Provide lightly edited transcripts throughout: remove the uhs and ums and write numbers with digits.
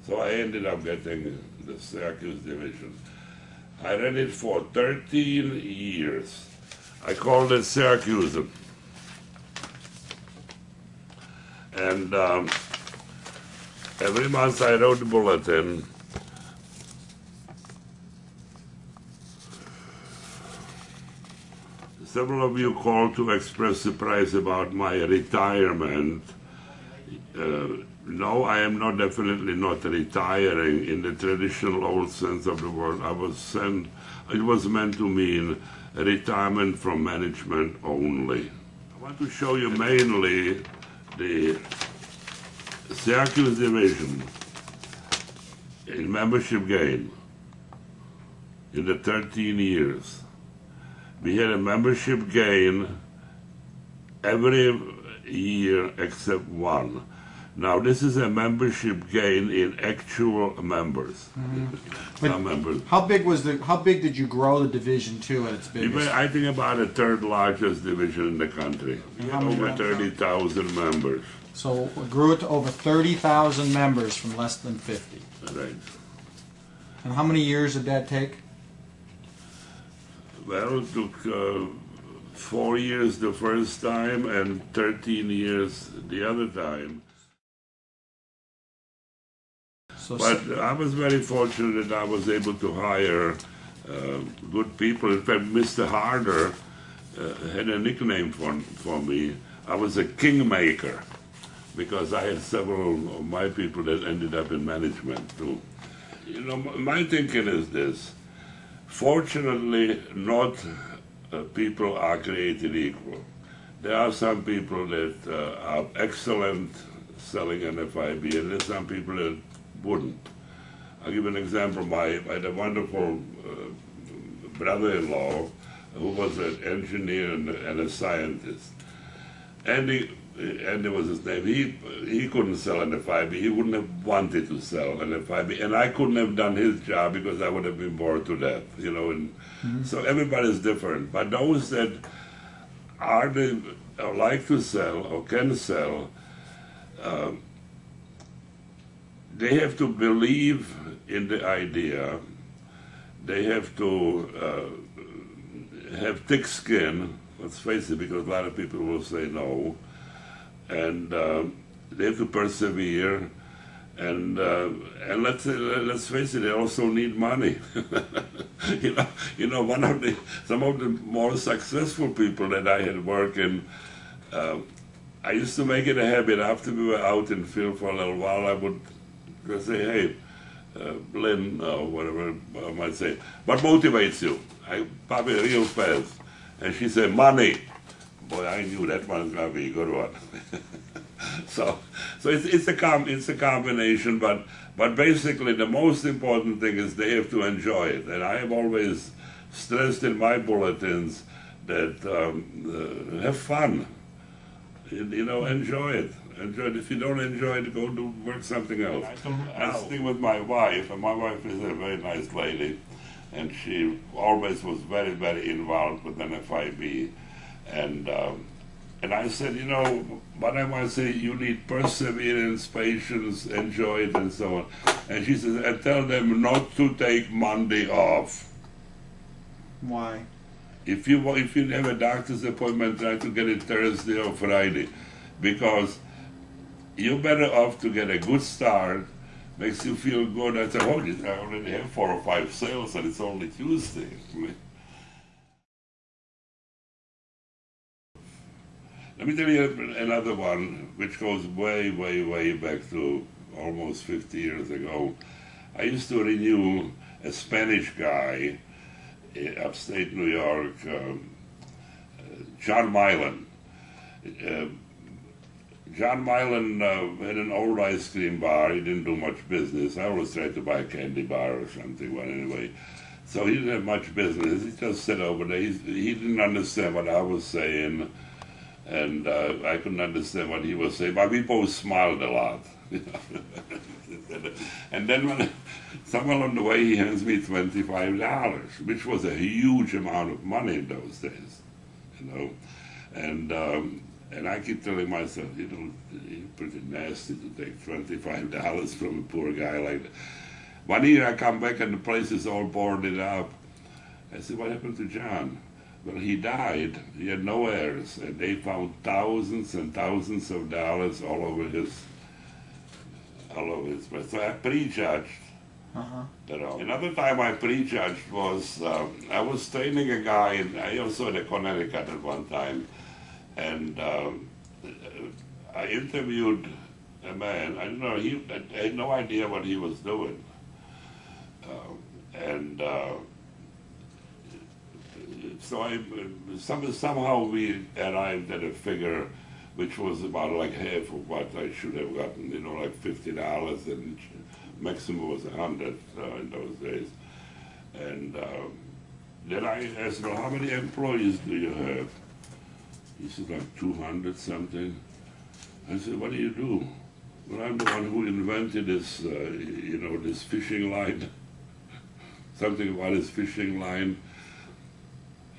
So I ended up getting the Syracuse division. I ran it for 13 years. I called it Syracuse. And every month I wrote a bulletin. Several of you called to express surprise about my retirement. No, I am not, definitely not retiring in the traditional old sense of the word. It was meant to mean retirement from management only. I want to show you mainly the Syracuse division in membership gain in the 13 years. We had a membership gain every year except one. Now this is a membership gain in actual members. Mm-hmm. Members. How big did you grow the division to at its biggest? I think about the third largest division in the country. We had over 30,000 members. So it grew it to over 30,000 members from less than 50. Right. And how many years did that take? Well, it took 4 years the first time and 13 years the other time. But I was very fortunate that I was able to hire good people. In fact, Mr. Harder had a nickname for me. I was a kingmaker because I had several of my people that ended up in management too. You know, my thinking is this. Fortunately, not people are created equal. There are some people that are excellent selling NFIB, and there's some people that wouldn't. I'll give an example. I had a wonderful brother-in-law who was an engineer and a scientist. Andy was his name. He couldn't sell NFIB. He wouldn't have wanted to sell NFIB, and I couldn't have done his job because I would have been bored to death. You know, and so everybody's different. But those that like to sell or can sell, they have to believe in the idea. They have to have thick skin. Let's face it, because a lot of people will say no. And they have to persevere, and let's face it, they also need money. Some of the more successful people that I had working, I used to make it a habit after we were out in field for a little while. I would just say, "Hey, Lynn, or whatever I might say, what motivates you?" I probably real fast, and she said, "Money." Boy, I knew that one's gonna be a good one. so it's a combination, but basically the most important thing is they have to enjoy it. And I have always stressed in my bulletins that have fun. You know, enjoy it. Enjoy it. If you don't enjoy it, go do work something else. I stay with my wife, and my wife is a very nice lady, and she always was very, very involved with NFIB. And I said, you know, what I want to say, you need perseverance, patience, enjoy it, and so on. And she says, and tell them not to take Monday off. Why? If you have a doctor's appointment, try to get it Thursday or Friday, because you're better off to get a good start. Makes you feel good. I said, oh, I already have 4 or 5 sales, and it's only Tuesday. Let me tell you another one, which goes way, way, way back to almost 50 years ago. I used to renew a Spanish guy in upstate New York, John Milan. John Milan had an old ice cream bar. He didn't do much business. I always tried to buy a candy bar or something, but anyway. So he didn't have much business. He just sat over there. He didn't understand what I was saying, and I couldn't understand what he was saying, but we both smiled a lot. And then when somewhere on the way he hands me $25, which was a huge amount of money in those days, you know. And I keep telling myself, you know, it's pretty nasty to take $25 from a poor guy like that. One year I come back and the place is all boarded up. I said, what happened to John? Well, he died. He had no heirs, and they found thousands and thousands of dollars all over his place. So I prejudged. Another time I prejudged was I was training a guy, and I also in Connecticut at one time, and I interviewed a man. I don't know. I had no idea what he was doing, so somehow we arrived at a figure which was about like half of what I should have gotten, you know, like $50, and maximum was 100 in those days. And then I asked him, well, how many employees do you have? He said, like 200 something. I said, what do you do? Well, I'm the one who invented this, you know, this fishing line. Something about his fishing line.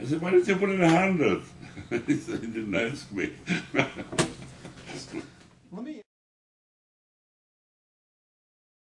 I said, why did you put in 100? He said, he didn't ask me.